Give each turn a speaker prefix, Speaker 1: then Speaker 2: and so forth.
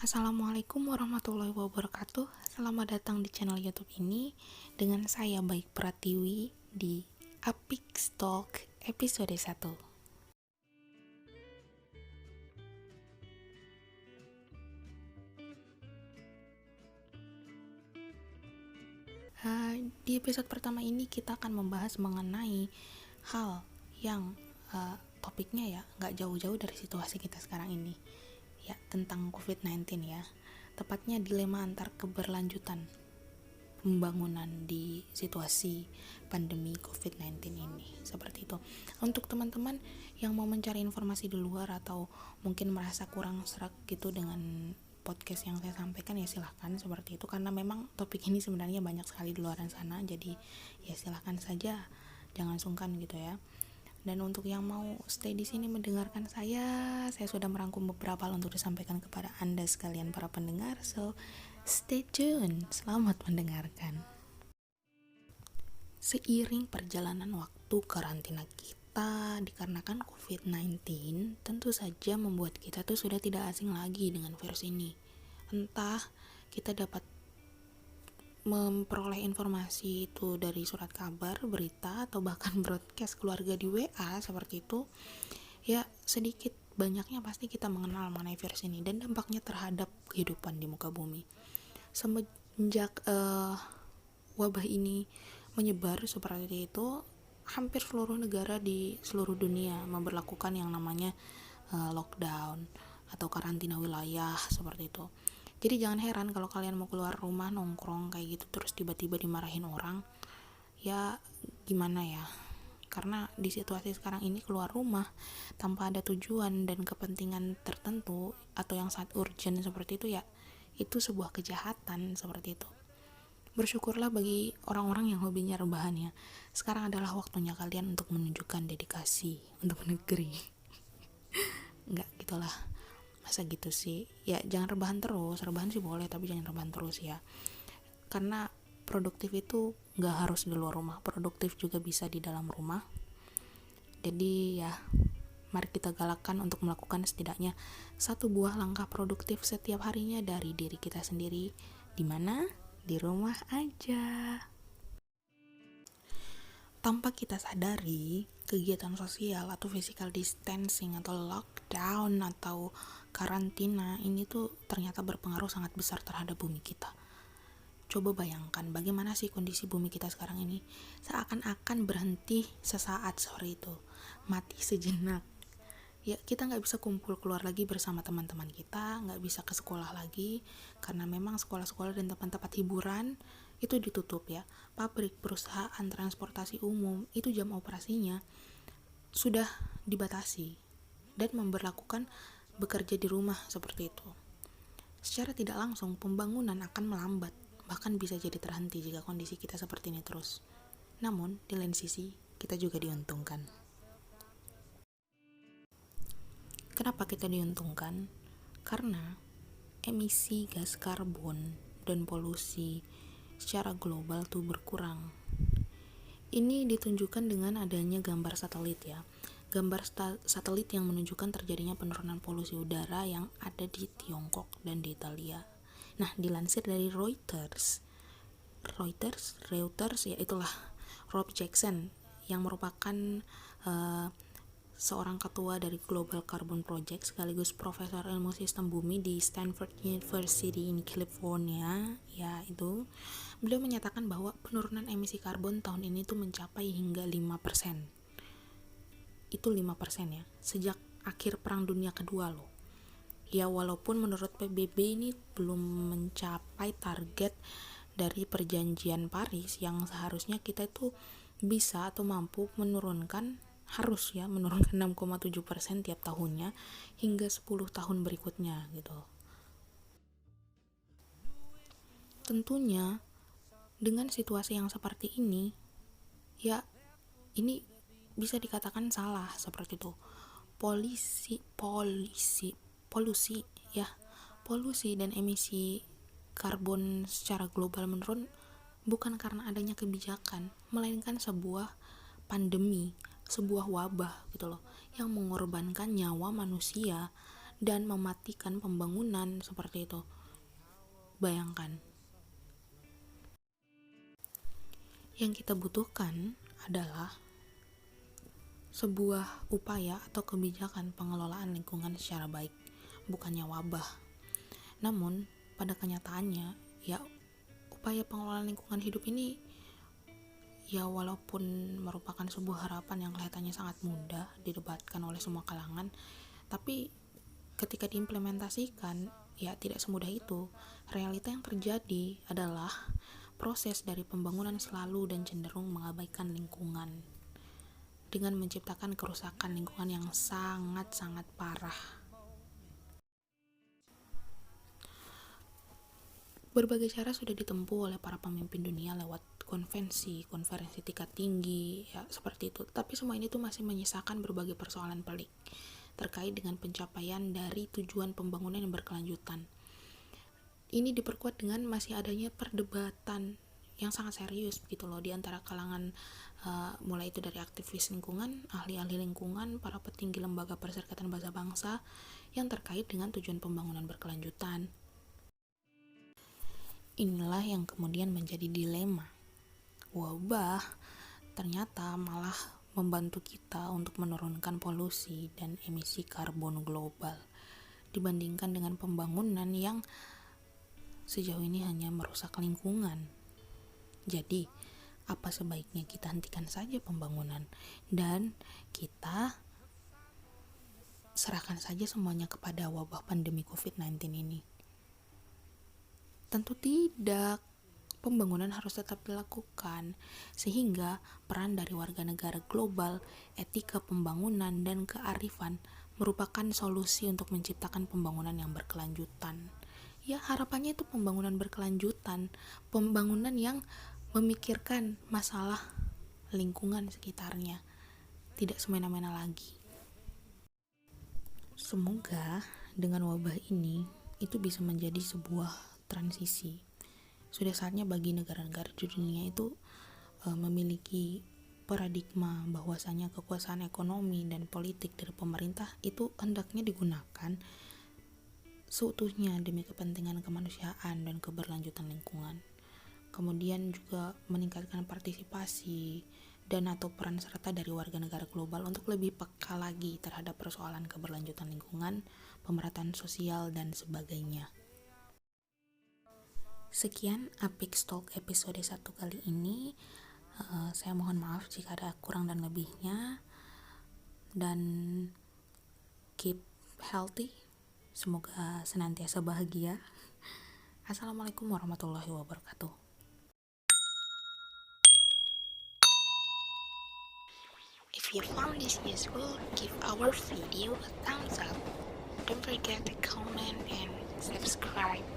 Speaker 1: Assalamualaikum warahmatullahi wabarakatuh. Selamat datang di channel YouTube ini dengan saya Baik Pratiwi di Apix Talk episode 1. Di episode pertama ini kita akan membahas mengenai hal yang topiknya ya nggak jauh-jauh dari situasi kita sekarang ini, ya tentang COVID-19 ya, tepatnya dilema antar keberlanjutan pembangunan di situasi pandemi COVID-19 ini. Seperti itu. Untuk teman-teman yang mau mencari informasi di luar atau mungkin merasa kurang serak gitu dengan podcast yang saya sampaikan, ya silahkan seperti itu, karena memang topik ini sebenarnya banyak sekali di luar sana, jadi ya silahkan saja, jangan sungkan gitu ya. Dan untuk yang mau stay di sini mendengarkan saya sudah merangkum beberapa hal untuk disampaikan kepada Anda sekalian para pendengar. So, stay tune. Selamat mendengarkan. Seiring perjalanan waktu karantina kita dikarenakan COVID-19, tentu saja membuat kita tuh sudah tidak asing lagi dengan virus ini. Entah kita dapat memperoleh informasi itu dari surat kabar, berita, atau bahkan broadcast keluarga di WA seperti itu, ya sedikit banyaknya pasti kita mengenal mengenai virus ini dan dampaknya terhadap kehidupan di muka bumi. Semenjak wabah ini menyebar seperti itu, hampir seluruh negara di seluruh dunia memberlakukan yang namanya lockdown atau karantina wilayah seperti itu. Jadi jangan heran kalau kalian mau keluar rumah nongkrong kayak gitu terus tiba-tiba dimarahin orang. Ya gimana ya? Karena di situasi sekarang ini keluar rumah tanpa ada tujuan dan kepentingan tertentu atau yang sangat urgent seperti itu, ya itu sebuah kejahatan seperti itu. Bersyukurlah bagi orang-orang yang hobinya rebahan ya. Sekarang adalah waktunya kalian untuk menunjukkan dedikasi untuk negeri. Enggak gitulah. Masa gitu sih? Ya jangan rebahan terus. Rebahan sih boleh tapi jangan rebahan terus ya. Karena produktif itu enggak harus di luar rumah. Produktif juga bisa di dalam rumah. Jadi ya mari kita galakkan untuk melakukan setidaknya satu buah langkah produktif setiap harinya dari diri kita sendiri. Di mana? Di rumah aja. Tanpa kita sadari, kegiatan sosial atau physical distancing atau lockdown atau karantina ini tuh ternyata berpengaruh sangat besar terhadap bumi kita. Coba bayangkan bagaimana sih kondisi bumi kita sekarang ini. Seakan-akan berhenti sesaat sore itu, mati sejenak. Ya kita gak bisa kumpul keluar lagi bersama teman-teman kita, gak bisa ke sekolah lagi, karena memang sekolah-sekolah dan tempat-tempat hiburan itu ditutup ya. Pabrik, perusahaan, transportasi umum, itu jam operasinya sudah dibatasi dan memberlakukan bekerja di rumah seperti itu. Secara tidak langsung pembangunan akan melambat, bahkan bisa jadi terhenti jika kondisi kita seperti ini terus. Namun, di lain sisi, kita juga diuntungkan. Kenapa kita diuntungkan? Karena emisi gas karbon dan polusi secara global tuh berkurang. Ini ditunjukkan dengan adanya gambar satelit ya. Gambar satelit yang menunjukkan terjadinya penurunan polusi udara yang ada di Tiongkok dan di Italia. Nah, dilansir dari Reuters ya itulah Rob Jackson yang merupakan seorang ketua dari Global Carbon Project sekaligus profesor ilmu sistem bumi di Stanford University in California, ya itu. Beliau menyatakan bahwa penurunan emisi karbon tahun ini tuh mencapai hingga 5%. Itu 5% ya, sejak akhir Perang Dunia Kedua loh. Ya walaupun menurut PBB ini belum mencapai target dari perjanjian Paris yang seharusnya kita itu bisa atau mampu menurunkan 6,7% tiap tahunnya hingga 10 tahun berikutnya gitu. Tentunya dengan situasi yang seperti ini, ya ini bisa dikatakan salah seperti itu. Polusi dan emisi karbon secara global menurun bukan karena adanya kebijakan, melainkan sebuah pandemi, sebuah wabah gitu loh, yang mengorbankan nyawa manusia dan mematikan pembangunan seperti itu. Bayangkan. Yang kita butuhkan adalah sebuah upaya atau kebijakan pengelolaan lingkungan secara baik, bukannya wabah. Namun, pada kenyataannya, ya upaya pengelolaan lingkungan hidup ini ya walaupun merupakan sebuah harapan yang kelihatannya sangat mudah didebatkan oleh semua kalangan, tapi ketika diimplementasikan ya tidak semudah itu. Realita yang terjadi adalah proses dari pembangunan selalu dan cenderung mengabaikan lingkungan dengan menciptakan kerusakan lingkungan yang sangat-sangat parah. Berbagai cara sudah ditempuh oleh para pemimpin dunia lewat konferensi tingkat tinggi, ya seperti itu. Tapi semua ini tuh masih menyisakan berbagai persoalan pelik terkait dengan pencapaian dari tujuan pembangunan yang berkelanjutan. Ini diperkuat dengan masih adanya perdebatan yang sangat serius gitu loh di antara kalangan mulai itu dari aktivis lingkungan, ahli-ahli lingkungan, para petinggi lembaga perserikatan bangsa-bangsa yang terkait dengan tujuan pembangunan berkelanjutan. Inilah yang kemudian menjadi dilema. Wabah ternyata malah membantu kita untuk menurunkan polusi dan emisi karbon global dibandingkan dengan pembangunan yang sejauh ini hanya merusak lingkungan. Jadi, apa sebaiknya kita hentikan saja pembangunan dan kita serahkan saja semuanya kepada wabah pandemi COVID-19 ini? Tentu tidak. Pembangunan harus tetap dilakukan, sehingga peran dari warga negara global, etika pembangunan, dan kearifan merupakan solusi untuk menciptakan pembangunan yang berkelanjutan. Ya, harapannya itu pembangunan berkelanjutan, pembangunan yang memikirkan masalah lingkungan sekitarnya, tidak semena-mena lagi. Semoga dengan wabah ini itu bisa menjadi sebuah transisi. Sudah saatnya bagi negara-negara di dunia itu memiliki paradigma bahwasanya kekuasaan ekonomi dan politik dari pemerintah itu hendaknya digunakan seutuhnya demi kepentingan kemanusiaan dan keberlanjutan lingkungan. Kemudian juga meningkatkan partisipasi dan atau peran serta dari warga negara global untuk lebih peka lagi terhadap persoalan keberlanjutan lingkungan, pemerataan sosial, dan sebagainya. Sekian Apix Talk episode 1 kali ini. Saya mohon maaf jika ada kurang dan lebihnya. Dan keep healthy. Semoga senantiasa bahagia. Assalamualaikum warahmatullahi wabarakatuh. If you found this useful, give our video a thumbs up. Don't forget to comment and subscribe.